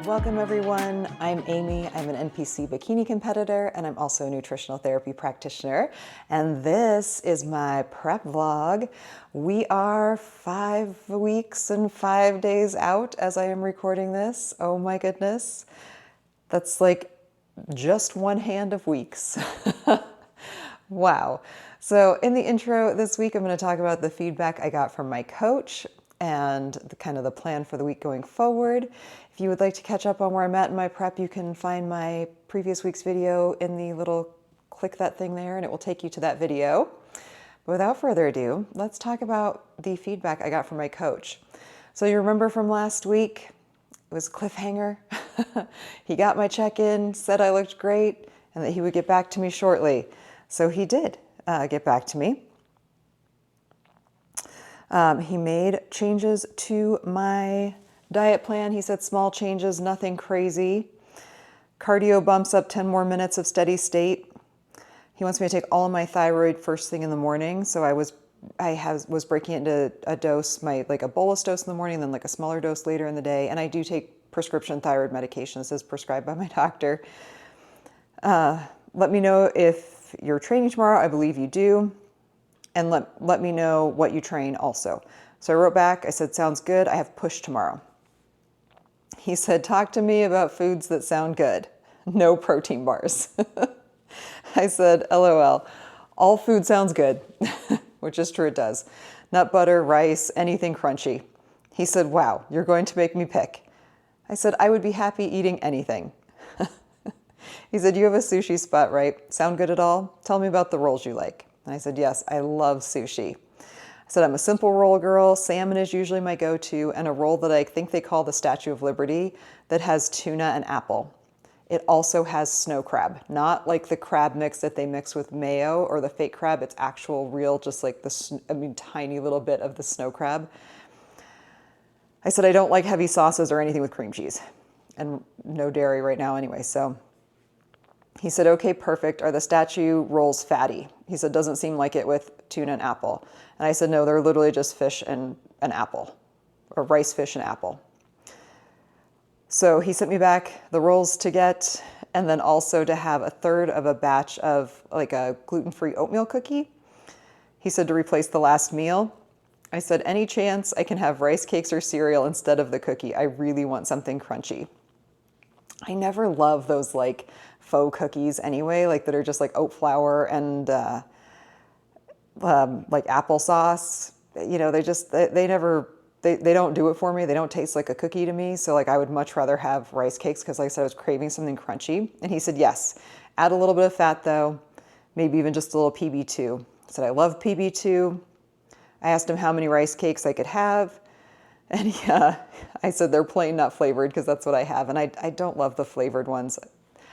Welcome everyone. I'm Amy. I'm an NPC Bikini competitor and I'm also a nutritional therapy practitioner. And this is my prep vlog. We are 5 weeks and 5 days out as I am recording this. Oh my goodness. That's like just one hand of weeks. Wow. So in the intro this week, I'm going to talk about the feedback I got from my coach and kind of the plan for the week going forward. If you would like to catch up on where I'm at in my prep, you can find my previous week's video in the little click that thing there and it will take you to that video. But without further ado, let's talk about the feedback I got from my coach. So you remember from last week, it was cliffhanger. He got my check-in, said I looked great, and that he would get back to me shortly. So he did get back to me. He made changes to my diet plan. He said small changes, nothing crazy. Cardio bumps up 10 more minutes of steady state. He wants me to take all of my thyroid first thing in the morning. So I was breaking it into a dose, like a bolus dose in the morning, then like a smaller dose later in the day. And I do take prescription thyroid medications as prescribed by my doctor. Let me know if you're training tomorrow. I believe you do. And let me know what you train also. So I wrote back, I said, sounds good. I have push tomorrow. He said, talk to me about foods that sound good. No protein bars. I said, LOL, all food sounds good, which is true, it does. Nut butter, rice, anything crunchy. He said, wow, you're going to make me pick. I said, I would be happy eating anything. He said, you have a sushi spot, right? Sound good at all? Tell me about the rolls you like. And I said, yes, I love sushi. I said, I'm a simple roll girl. Salmon is usually my go-to, and a roll that I think they call the Statue of Liberty that has tuna and apple. It also has snow crab, not like the crab mix that they mix with mayo or the fake crab. It's actual real, just like tiny little bit of the snow crab. I said, I don't like heavy sauces or anything with cream cheese and no dairy right now anyway. So he said, okay, perfect. Are the statue rolls fatty? He said, doesn't seem like it with tuna and apple. And I said, no, they're literally just fish and an apple, or rice, fish, and apple. So he sent me back the rolls to get, and then also to have a third of a batch of like a gluten-free oatmeal cookie. He said to replace the last meal. I said, any chance I can have rice cakes or cereal instead of the cookie? I really want something crunchy. I never love those like faux cookies anyway, like that are just like oat flour and like applesauce. You know, they don't do it for me. They don't taste like a cookie to me. So like I would much rather have rice cakes because like I said, I was craving something crunchy. And he said, yes, add a little bit of fat though, maybe even just a little PB2. I said, I love PB2. I asked him how many rice cakes I could have. And I said, they're plain, not flavored, because that's what I have. And I don't love the flavored ones.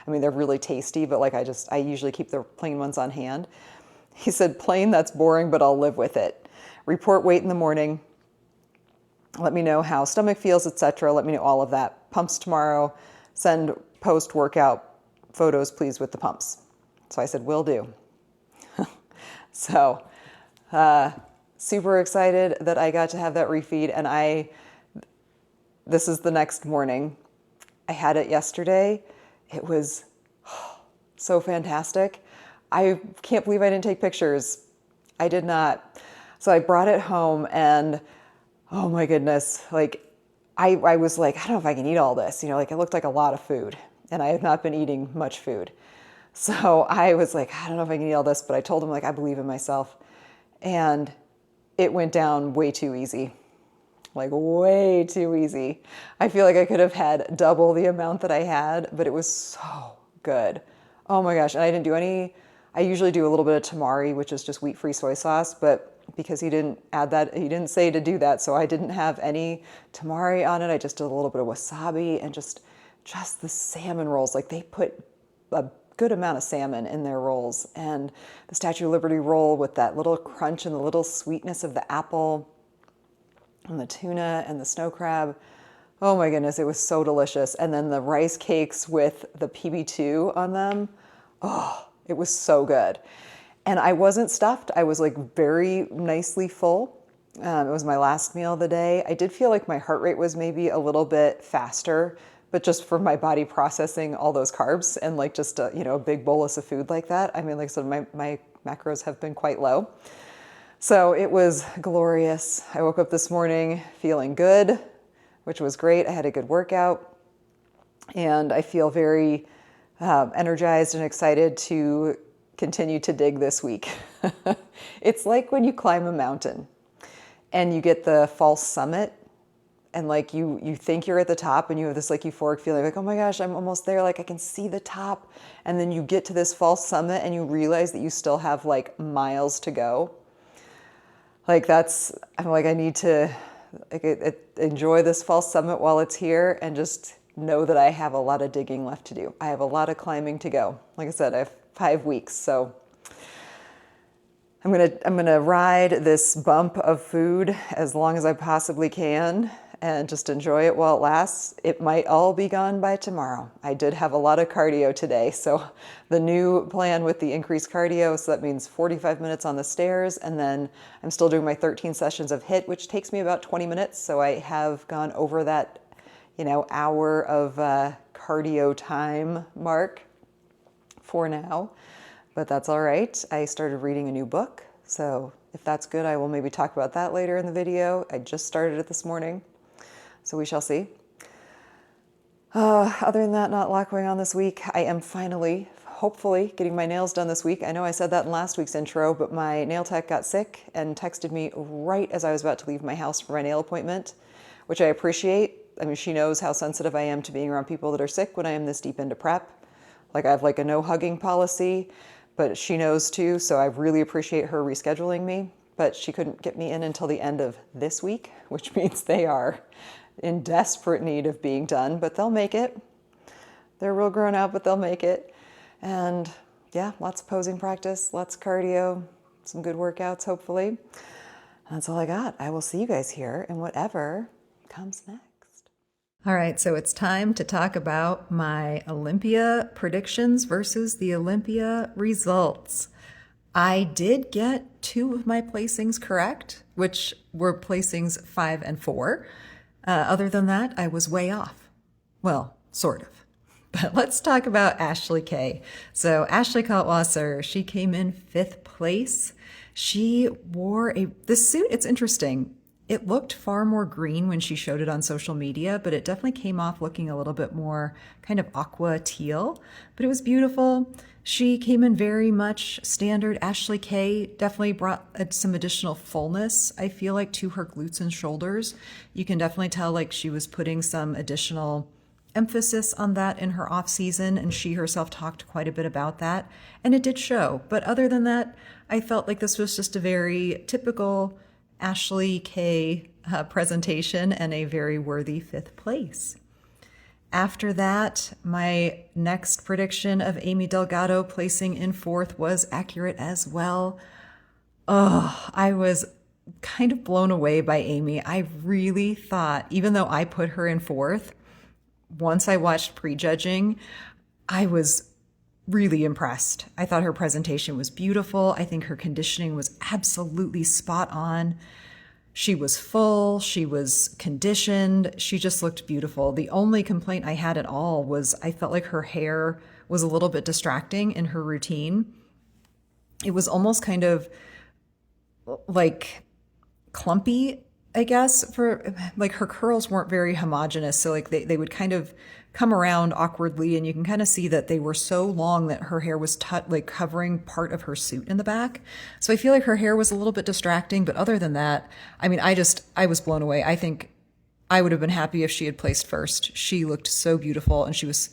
I mean, they're really tasty, but like I usually keep the plain ones on hand. He said, plain, that's boring, but I'll live with it. Report weight in the morning. Let me know how stomach feels, etc. Let me know all of that. Pumps tomorrow. Send post-workout photos, please, with the pumps. So I said, will do. So super excited that I got to have that refeed. And this is the next morning. I had it yesterday. It was so fantastic. I can't believe I didn't take pictures. I did not. So I brought it home and oh my goodness, like I was like, I don't know if I can eat all this, you know, like it looked like a lot of food and I have not been eating much food. So I was like, I don't know if I can eat all this, but I told him like, I believe in myself. And it went down way too easy, like way too easy. I feel like I could have had double the amount that I had, but it was so good. Oh my gosh. And I didn't do I usually do a little bit of tamari, which is just wheat-free soy sauce, but because he didn't add that, he didn't say to do that. So I didn't have any tamari on it. I just did a little bit of wasabi and just the salmon rolls. Like they put a good amount of salmon in their rolls, and the Statue of Liberty roll with that little crunch and the little sweetness of the apple and the tuna and the snow crab. Oh my goodness, it was so delicious. And then the rice cakes with the PB2 on them. Oh, it was so good. And I wasn't stuffed. I was like very nicely full. It was my last meal of the day. I did feel like my heart rate was maybe a little bit faster but just for my body processing all those carbs and like just a, a big bolus of food like that. I mean, like I said, my macros have been quite low. So it was glorious. I woke up this morning feeling good, which was great. I had a good workout and I feel very energized and excited to continue to dig this week. It's like when you climb a mountain and you get the false summit and like you think you're at the top and you have this like euphoric feeling like, oh my gosh, I'm almost there. Like I can see the top. And then you get to this false summit and you realize that you still have like miles to go. Like I'm like, I need to enjoy this false summit while it's here and just know that I have a lot of digging left to do. I have a lot of climbing to go. Like I said, I have 5 weeks. So I'm gonna ride this bump of food as long as I possibly can and just enjoy it while it lasts. It might all be gone by tomorrow. I did have a lot of cardio today. So the new plan with the increased cardio, so that means 45 minutes on the stairs. And then I'm still doing my 13 sessions of HIIT, which takes me about 20 minutes. So I have gone over that, hour of cardio time mark for now, but that's all right. I started reading a new book. So if that's good, I will maybe talk about that later in the video. I just started it this morning. So we shall see. Other than that, not a lot going on this week. I am finally, hopefully, getting my nails done this week. I know I said that in last week's intro, but my nail tech got sick and texted me right as I was about to leave my house for my nail appointment, which I appreciate. I mean, she knows how sensitive I am to being around people that are sick when I am this deep into prep. Like I have like a no hugging policy, but she knows too. So I really appreciate her rescheduling me, but she couldn't get me in until the end of this week, which means they are in desperate need of being done, but they'll make it. They're real grown out, but they'll make it. And yeah, lots of posing practice, lots of cardio, some good workouts, hopefully. That's all I got. I will see you guys here in whatever comes next. All right, so it's time to talk about my Olympia predictions versus the Olympia results. I did get 2 of my placings correct, which were placings 5 and 4. Other than that, I was way off. Well, sort of. But let's talk about Ashley K. So Ashley Kaltwasser, she came in 5th place. She wore this suit, it's interesting. It looked far more green when she showed it on social media, but it definitely came off looking a little bit more kind of aqua teal, but it was beautiful. She came in very much standard. Ashley K definitely brought some additional fullness, I feel like, to her glutes and shoulders. You can definitely tell like she was putting some additional emphasis on that in her off season, and she herself talked quite a bit about that, and it did show. But other than that, I felt like this was just a very typical Ashley K presentation and a very worthy 5th place. After that, my next prediction of Amy Delgado placing in 4th was accurate as well. Oh, I was kind of blown away by Amy. I really thought, even though I put her in 4th, once I watched prejudging, I was really impressed. I thought her presentation was beautiful. I think her conditioning was absolutely spot on. She was full, she was conditioned, she just looked beautiful. The only complaint I had at all was I felt like her hair was a little bit distracting in her routine. It was almost kind of like clumpy, I guess, for like her curls weren't very homogeneous. So like they would kind of come around awkwardly, and you can kind of see that they were so long that her hair was like covering part of her suit in the back. So I feel like her hair was a little bit distracting, but other than that, I mean, I was blown away. I think I would have been happy if she had placed 1st. She looked so beautiful and she was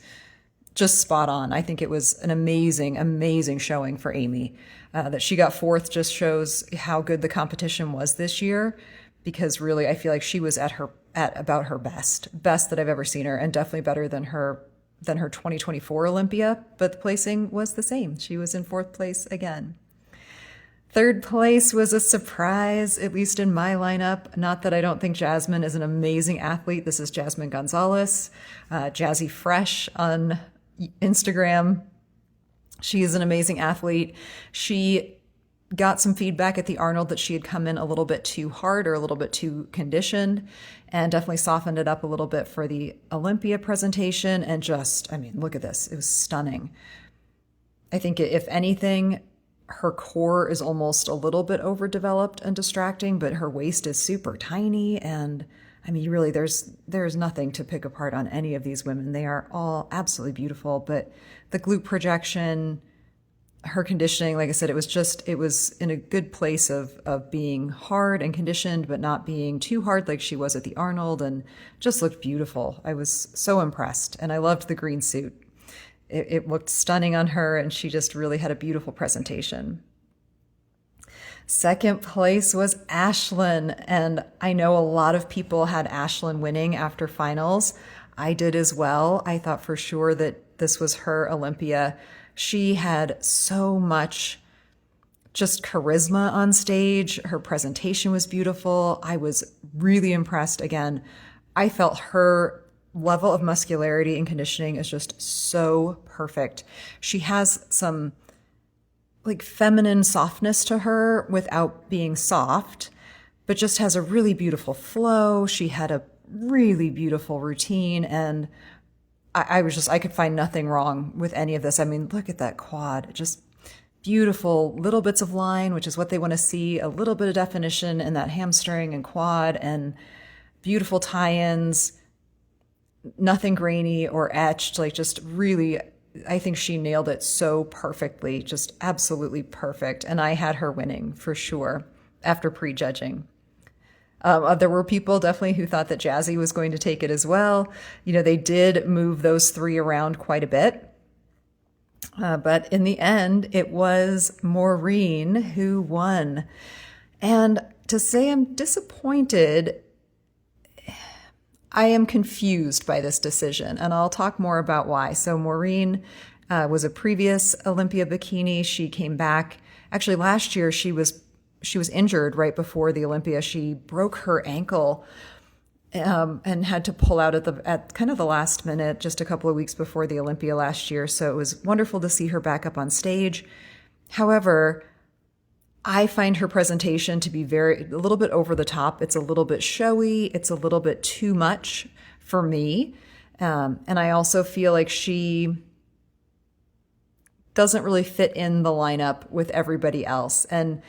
just spot on. I think it was an amazing, amazing showing for Amy. That she got 4th just shows how good the competition was this year, because really I feel like she was at about her best that I've ever seen her, and definitely better than her 2024 Olympia, but the placing was the same. She was in 4th place again. 3rd place was a surprise, at least in my lineup. Not that I don't think Jasmine is an amazing athlete. This is Jasmine Gonzalez, Jazzy Fresh on Instagram. She is an amazing athlete. She got some feedback at the Arnold that she had come in a little bit too hard or a little bit too conditioned, and definitely softened it up a little bit for the Olympia presentation. And just, I mean, look at this. It was stunning. I think if anything, her core is almost a little bit overdeveloped and distracting, but her waist is super tiny. And I mean, really, there's nothing to pick apart on any of these women. They are all absolutely beautiful, but the glute projection, her conditioning, like I said, it was in a good place of being hard and conditioned, but not being too hard like she was at the Arnold, and just looked beautiful. I was so impressed, and I loved the green suit. It looked stunning on her, and she just really had a beautiful presentation. Second place was Ashlyn, and I know a lot of people had Ashlyn winning after finals. I did as well. I thought for sure that this was her Olympia. She had so much just charisma on stage. Her presentation was beautiful. I was really impressed. Again, I felt her level of muscularity and conditioning is just so perfect. She has some like feminine softness to her without being soft, but just has a really beautiful flow. She had a really beautiful routine, and I could find nothing wrong with any of this. I mean, look at that quad, just beautiful little bits of line, which is what they want to see, a little bit of definition in that hamstring and quad, and beautiful tie-ins, nothing grainy or etched, like just really, I think she nailed it so perfectly, just absolutely perfect. And I had her winning for sure after prejudging. There were people definitely who thought that Jazzy was going to take it as well. You know, they did move those three around quite a bit. But in the end, it was Maureen who won. And to say I'm disappointed, I am confused by this decision, and I'll talk more about why. So Maureen was a previous Olympia bikini. She came back. Actually, last year she was injured right before the Olympia. She broke her ankle and had to pull out at kind of the last minute, just a couple of weeks before the Olympia last year. So it was wonderful to see her back up on stage. However, I find her presentation to be a little bit over the top. It's a little bit showy. It's a little bit too much for me. And I also feel like she doesn't really fit in the lineup with everybody else. And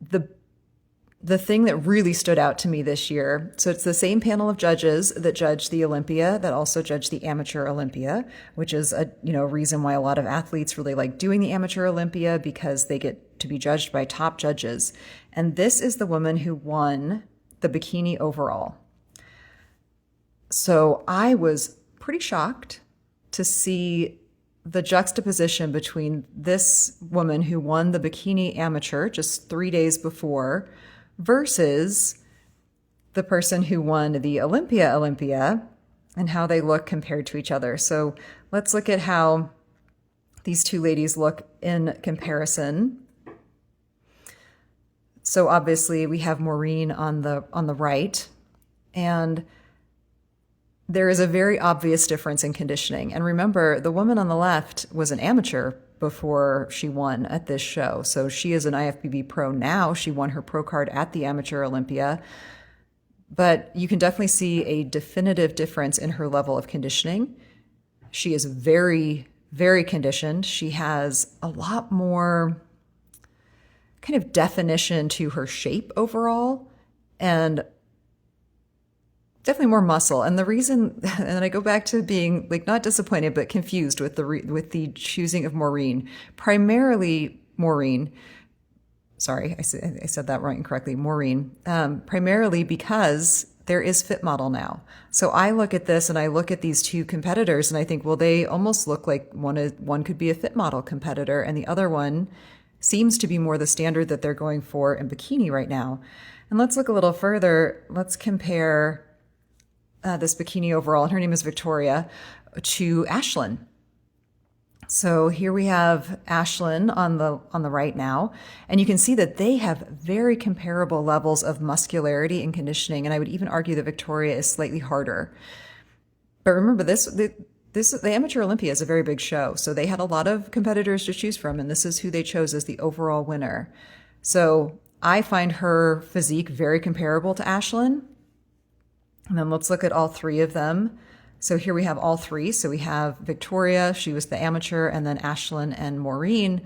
the thing that really stood out to me this year, so it's the same panel of judges that judged the Olympia that also judged the amateur Olympia, which is a reason why a lot of athletes really like doing the amateur Olympia, because they get to be judged by top judges. And this is the woman who won the bikini overall. So I was pretty shocked to see the juxtaposition between this woman who won the bikini amateur just 3 days before versus the person who won the Olympia, and how they look compared to each other. So let's look at how these two ladies look in comparison. So obviously we have Maureen on the right, and there is a very obvious difference in conditioning. And remember, the woman on the left was an amateur before she won at this show. So she is an IFBB pro now. She won her pro card at the amateur Olympia. But you can definitely see a definitive difference in her level of conditioning. She is very, very conditioned. She has a lot more kind of definition to her shape overall, and definitely more muscle. And the reason, and I go back to being like not disappointed, but confused with the choosing of Maureen. Primarily Maureen, sorry, I said that right incorrectly, Maureen, primarily because there is fitmodel now. So I look at this and I look at these two competitors and I think, well, they almost look like one could be a fitmodel competitor and the other one seems to be more the standard that they're going for in bikini right now. And let's look a little further. Let's compare this bikini overall, and her name is Victoria, to Ashlyn. So here we have Ashlyn on the right now, and you can see that they have very comparable levels of muscularity and conditioning, and I would even argue that Victoria is slightly harder. But remember, the Amateur Olympia is a very big show, so they had a lot of competitors to choose from, and this is who they chose as the overall winner. So I find her physique very comparable to Ashlyn. And then let's look at all three of them. So here we have all three. So we have Victoria, she was the amateur, and then Ashlyn and Maureen.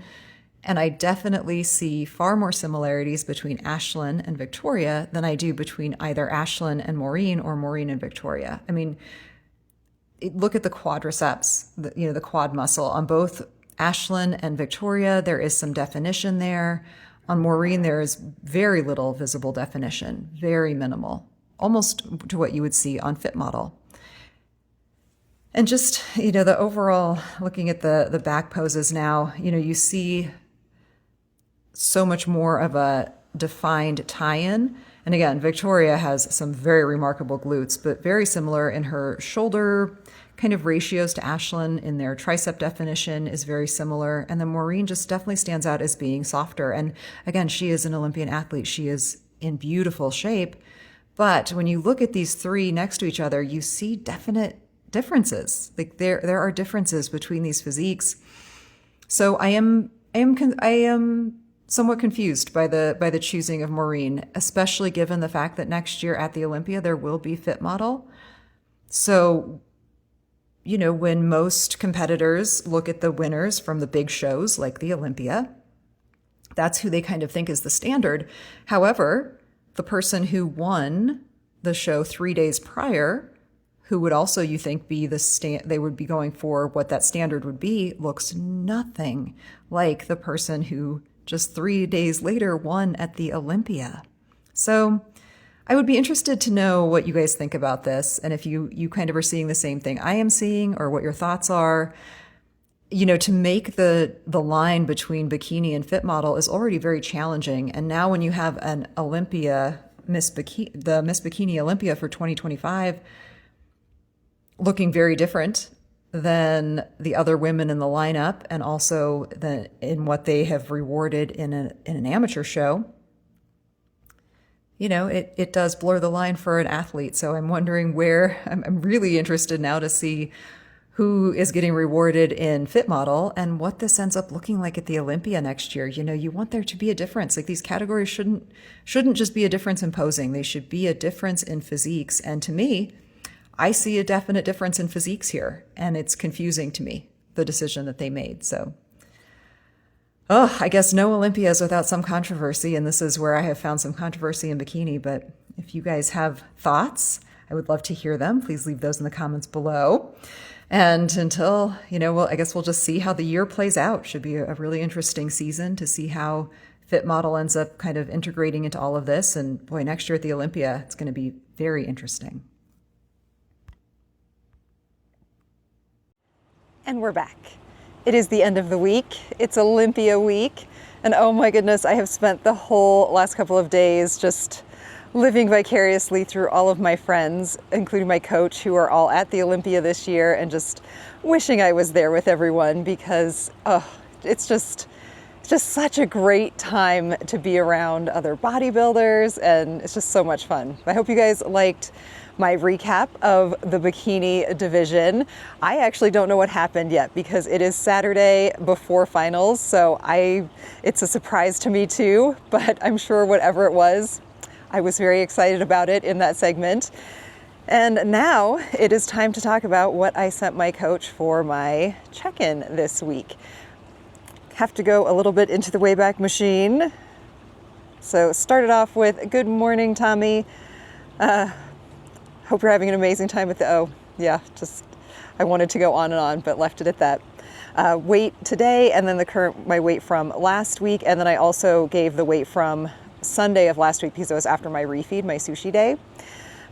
And I definitely see far more similarities between Ashlyn and Victoria than I do between either Ashlyn and Maureen or Maureen and Victoria. I mean, look at the quadriceps, the quad muscle. On both Ashlyn and Victoria, there is some definition there. On Maureen, there is very little visible definition, very minimal, almost to what you would see on FitModel. And just, the overall, looking at the back poses now, you see so much more of a defined tie-in. And again, Victoria has some very remarkable glutes, but very similar in her shoulder kind of ratios to Ashlyn. In their tricep definition is very similar. And then Maureen just definitely stands out as being softer. And again, she is an Olympian athlete. She is in beautiful shape. But when you look at these three next to each other, you see definite differences. Like there are differences between these physiques. So I am somewhat confused by the choosing of Maureen, especially given the fact that next year at the Olympia there will be FitModel. So, when most competitors look at the winners from the big shows like the Olympia, that's who they kind of think is the standard. However, the person who won the show 3 days prior, who would also, you think, be they would be going for what that standard would be, looks nothing like the person who just 3 days later won at the Olympia. So I would be interested to know what you guys think about this, and if you kind of are seeing the same thing I am seeing, or what your thoughts are. To make the line between bikini and FitModel is already very challenging. And now when you have an Olympia, the Miss Bikini Olympia for 2025, looking very different than the other women in the lineup, and also in what they have rewarded in an amateur show, it does blur the line for an athlete. So I'm wondering I'm really interested now to see who is getting rewarded in FitModel and what this ends up looking like at the Olympia next year. You want there to be a difference. Like, these categories shouldn't just be a difference in posing. They should be a difference in physiques. And to me, I see a definite difference in physiques here, and it's confusing to me, the decision that they made. So, I guess no Olympias without some controversy, and this is where I have found some controversy in bikini. But if you guys have thoughts, I would love to hear them. Please leave those in the comments below. And until, I guess we'll just see how the year plays out. Should be a really interesting season to see how FitModel ends up kind of integrating into all of this. And boy, next year at the Olympia, it's going to be very interesting. And we're back. It is the end of the week. It's Olympia week. And oh my goodness, I have spent the whole last couple of days just living vicariously through all of my friends, including my coach, who are all at the Olympia this year, and just wishing I was there with everyone, because it's just such a great time to be around other bodybuilders, and it's just so much fun. I hope you guys liked my recap of the bikini division. I actually don't know what happened yet, because it is Saturday before finals, so it's a surprise to me too, but I'm sure whatever it was, I was very excited about it in that segment. And now it is time to talk about what I sent my coach for my check-in this week. Have to go a little bit into the Wayback Machine. So started off with, good morning, Tommy. Hope you're having an amazing time at the I wanted to go on and on, but left it at that. Weight today, and then my weight from last week, and then I also gave the weight from Sunday of last week, because it was after my refeed, my sushi day.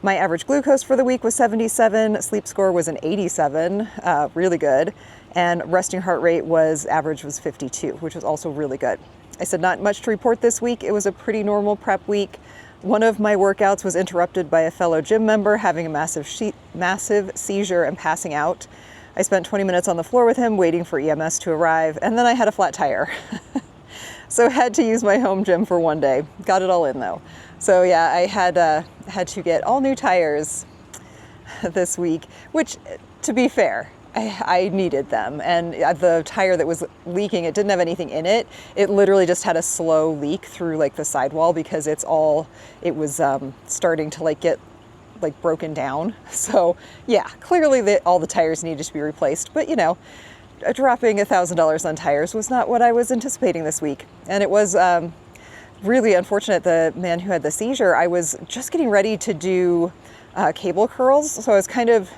My average glucose for the week was 77, sleep score was an 87, really good, and resting heart rate average was 52, which was also really good. I said not much to report this week. It was a pretty normal prep week. One of my workouts was interrupted by a fellow gym member having a massive seizure and passing out. I spent 20 minutes on the floor with him waiting for EMS to arrive, and then I had a flat tire. So had to use my home gym for one day. Got it all in though. So yeah, I had to get all new tires this week, which, to be fair, I needed them. And the tire that was leaking, it didn't have anything in it. It literally just had a slow leak through like the sidewall because it was starting to like get like broken down. So yeah, clearly all the tires needed to be replaced. But you know, dropping $1,000 on tires was not what I was anticipating this week. And it was really unfortunate, the man who had the seizure. I was just getting ready to do cable curls. So I was kind of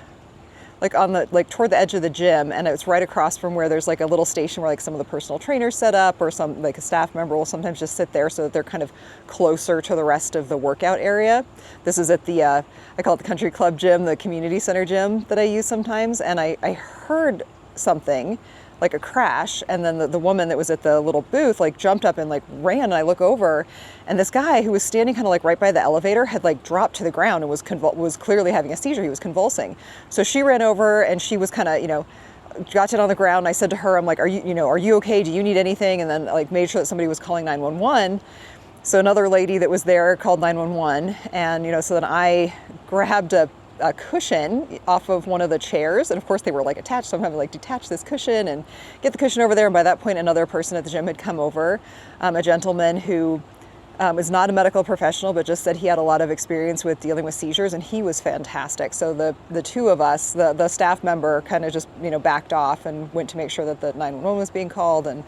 like on the, like toward the edge of the gym, and it was right across from where there's like a little station where like some of the personal trainers set up, or some like a staff member will sometimes just sit there so that they're kind of closer to the rest of the workout area. This is at the, I call it the country club gym, the community center gym that I use sometimes. And I heard something like a crash, and then the woman that was at the little booth like jumped up and like ran, and I look over, and this guy who was standing kind of like right by the elevator had like dropped to the ground and was clearly having a seizure. He was convulsing. So she ran over, and she was kind of, you know, got it on the ground. And I said to her, I'm like, are you okay? Do you need anything? And then like made sure that somebody was calling 911. So another lady that was there called 911, and you know, so then I grabbed a cushion off of one of the chairs, and of course they were like attached, so I'm having to like detach this cushion and get the cushion over there. And by that point, another person at the gym had come over, a gentleman who is not a medical professional, but just said he had a lot of experience with dealing with seizures, and he was fantastic. So the two of us, the staff member, kind of just, you know, backed off and went to make sure that the 911 was being called. And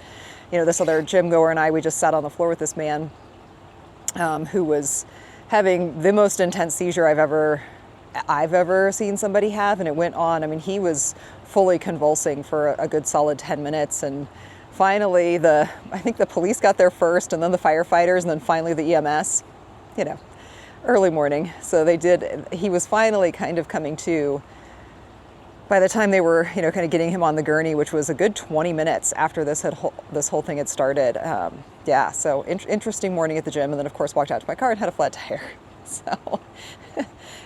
you know, this other gym goer and I, we just sat on the floor with this man who was having the most intense seizure I've ever seen somebody have. And it went on, I mean, he was fully convulsing for a good solid 10 minutes. And finally I think the police got there first, and then the firefighters, and then finally the EMS, you know, early morning. So he was finally kind of coming to by the time they were, you know, kind of getting him on the gurney, which was a good 20 minutes after this whole thing had started. Yeah, so interesting morning at the gym, and then of course walked out to my car and had a flat tire. So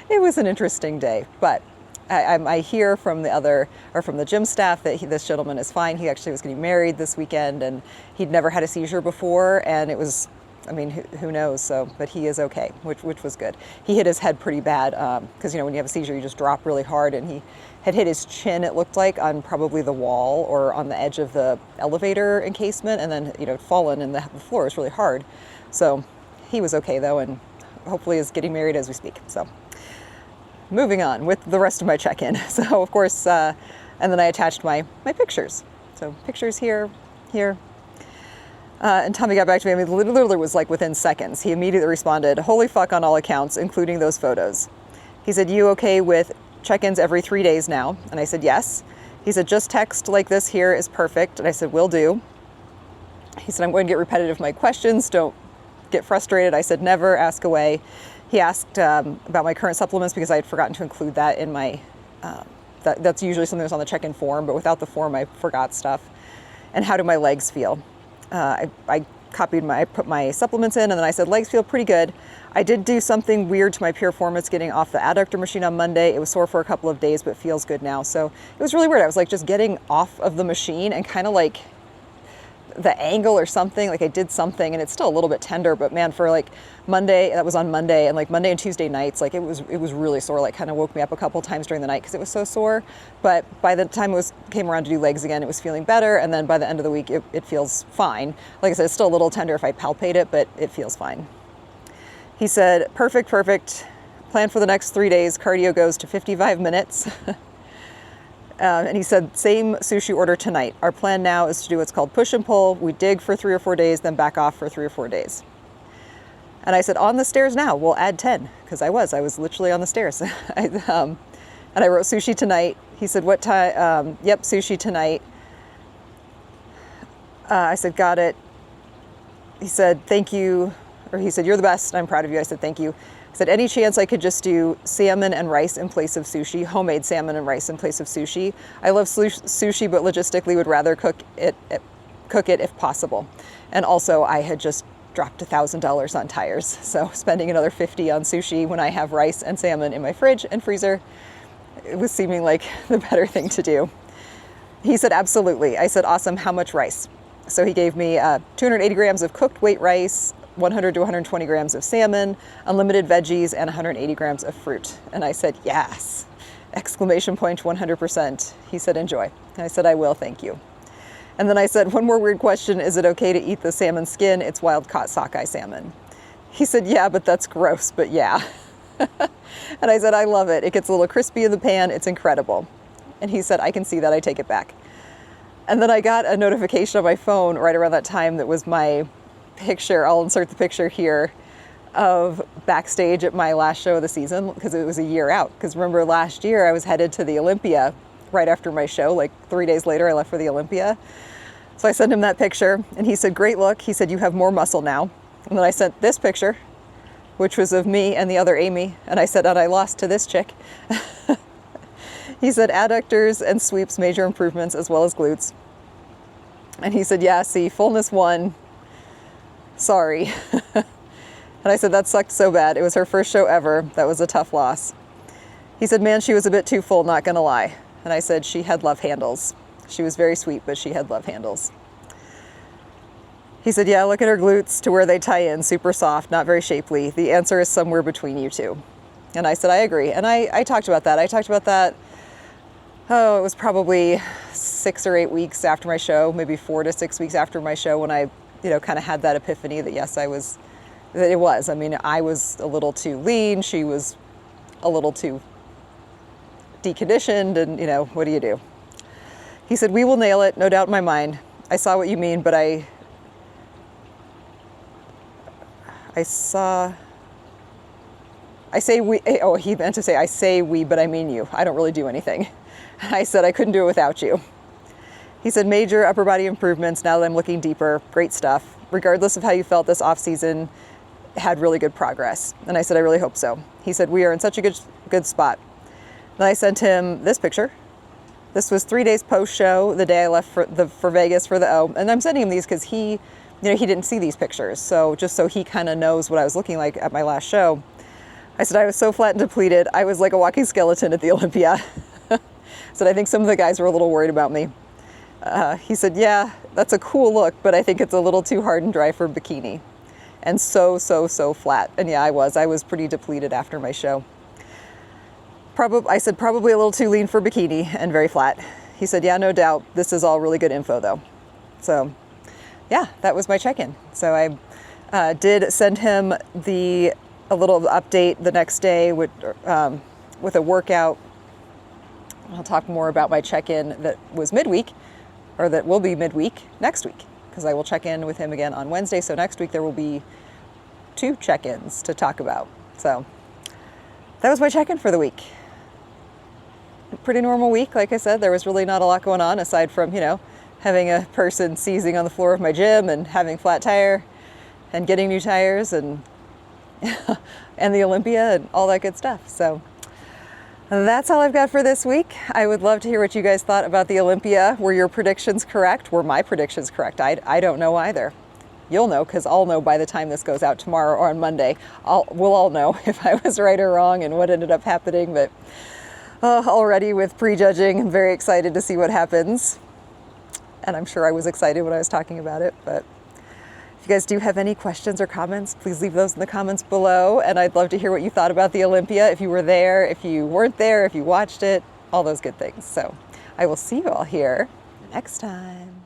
it was an interesting day, but I hear from the gym staff that this gentleman is fine. He actually was getting married this weekend, and he'd never had a seizure before, and it was, I mean, who knows? So, but he is okay, which was good. He hit his head pretty bad because, you know, when you have a seizure, you just drop really hard, and he had hit his chin, it looked like, on probably the wall or on the edge of the elevator encasement, and then, you know, fallen, and the floor was really hard. So he was okay though, and hopefully is getting married as we speak. So moving on with the rest of my check-in. So of course, and then I attached my pictures. So pictures here. And Tommy got back to me. I mean, literally was like within seconds. He immediately responded, "Holy fuck on all accounts, including those photos." He said, "You okay with check-ins every 3 days now?" And I said, "Yes." He said, "Just text like this here is perfect." And I said, "Will do." He said, "I'm going to get repetitive with my questions. Don't get frustrated." I said, "Never, ask away." He asked about my current supplements because I had forgotten to include that in my, that's usually something that's on the check-in form, but without the form, I forgot stuff. And how do my legs feel? I put my supplements in, and then I said, legs feel pretty good. I did do something weird to my pure formats getting off the adductor machine on Monday. It was sore for a couple of days, but feels good now. So it was really weird. I was like just getting off of the machine and kind of like the angle or something, like I did something, and it's still a little bit tender, but man, for like Monday, that was on Monday, and like Monday and Tuesday nights, like it was really sore, like kind of woke me up a couple times during the night because it was so sore. But by the time came around to do legs again, it was feeling better, and then by the end of the week, it feels fine. Like I said, it's still a little tender if I palpate it, but it feels fine. He said, perfect. Plan for the next 3 days. Cardio goes to 55 minutes. And he said, same sushi order tonight. Our plan now is to do what's called push and pull. We dig for 3 or 4 days, then back off for 3 or 4 days. And I said, on the stairs now, we'll add 10, because I was literally on the stairs. And I wrote sushi tonight. He said, what time? Yep, sushi tonight. I said, got it. He said, thank you. Or he said, you're the best. I'm proud of you. I said, thank you. I said, any chance I could just do salmon and rice in place of sushi, homemade salmon and rice in place of sushi. I love sushi, but logistically would rather cook it if possible. And also I had just dropped $1,000 on tires. So spending another $50 on sushi when I have rice and salmon in my fridge and freezer, it was seeming like the better thing to do. He said, absolutely. I said, awesome. How much rice? So he gave me 280 grams of cooked weight rice, 100 to 120 grams of salmon, unlimited veggies, and 180 grams of fruit. And I said, yes. Exclamation point 100%. He said, enjoy. And I said, I will, thank you. And then I said, one more weird question. Is it okay to eat the salmon skin? It's wild caught sockeye salmon. He said, yeah, but that's gross, but yeah. And I said, I love it. It gets a little crispy in the pan. It's incredible. And he said, I can see that. I take it back. And then I got a notification on my phone right around that time that was my picture. I'll insert the picture here of backstage at my last show of the season because it was a year out. Because remember last year I was headed to the Olympia right after my show, like 3 days later I left for the Olympia. So I sent him that picture and he said, great look. He said, you have more muscle now. And then I sent this picture, which was of me and the other Amy. And I said, and I lost to this chick. He said, adductors and sweeps, major improvements, as well as glutes. And he said, yeah, see, fullness 1, sorry. And I said, that sucked so bad. It was her first show ever. That was a tough loss. He said, man, she was a bit too full, not gonna lie. And I said, she had love handles. She was very sweet, but she had love handles. He said, yeah, look at her glutes to where they tie in, super soft, not very shapely. The answer is somewhere between you two. And I said, I agree. And I talked about that. I talked about that, it was probably 6 or 8 weeks after my show, maybe 4 to 6 weeks after my show when I, kind of had that epiphany that yes, that it was. I mean, I was a little too lean. She was a little too deconditioned and, what do you do? He said, we will nail it, no doubt in my mind. I saw what you mean, but I say we, oh, he meant to say, I say we, but I mean you. I don't really do anything. I said, I couldn't do it without you. He said, major upper body improvements now that I'm looking deeper. Great stuff. Regardless of how you felt this off season, had really good progress. And I said, I really hope so. He said, we are in such a good spot. Then I sent him this picture. This was 3 days post show, the day I left for Vegas for the O. And I'm sending him these because he didn't see these pictures. So just so he kind of knows what I was looking like at my last show. I said, I was so flat and depleted. I was like a walking skeleton at the Olympia. Said, I think some of the guys were a little worried about me. He said, yeah, that's a cool look, but I think it's a little too hard and dry for bikini. And so flat. And yeah, I was pretty depleted after my show. I said, probably a little too lean for bikini and very flat. He said, yeah, no doubt. This is all really good info though. So yeah, that was my check-in. So I did send him a little update the next day with a workout. I'll talk more about my check-in that was midweek, or that will be midweek next week, because I will check in with him again on Wednesday. So next week there will be 2 check-ins to talk about. So that was my check-in for the week. A pretty normal week. Like I said, there was really not a lot going on aside from, having a person seizing on the floor of my gym and having flat tire and getting new tires and and the Olympia and all that good stuff. So that's all I've got for this week. I would love to hear what you guys thought about the Olympia. Were your predictions correct? Were my predictions correct? I don't know either. You'll know, because I'll know by the time this goes out tomorrow or on Monday. We'll all know if I was right or wrong and what ended up happening. But already with prejudging, I'm very excited to see what happens. And I'm sure I was excited when I was talking about it. But if you guys do have any questions or comments, please leave those in the comments below. And I'd love to hear what you thought about the Olympia, if you were there, if you weren't there, if you watched it, all those good things. So I will see you all here next time.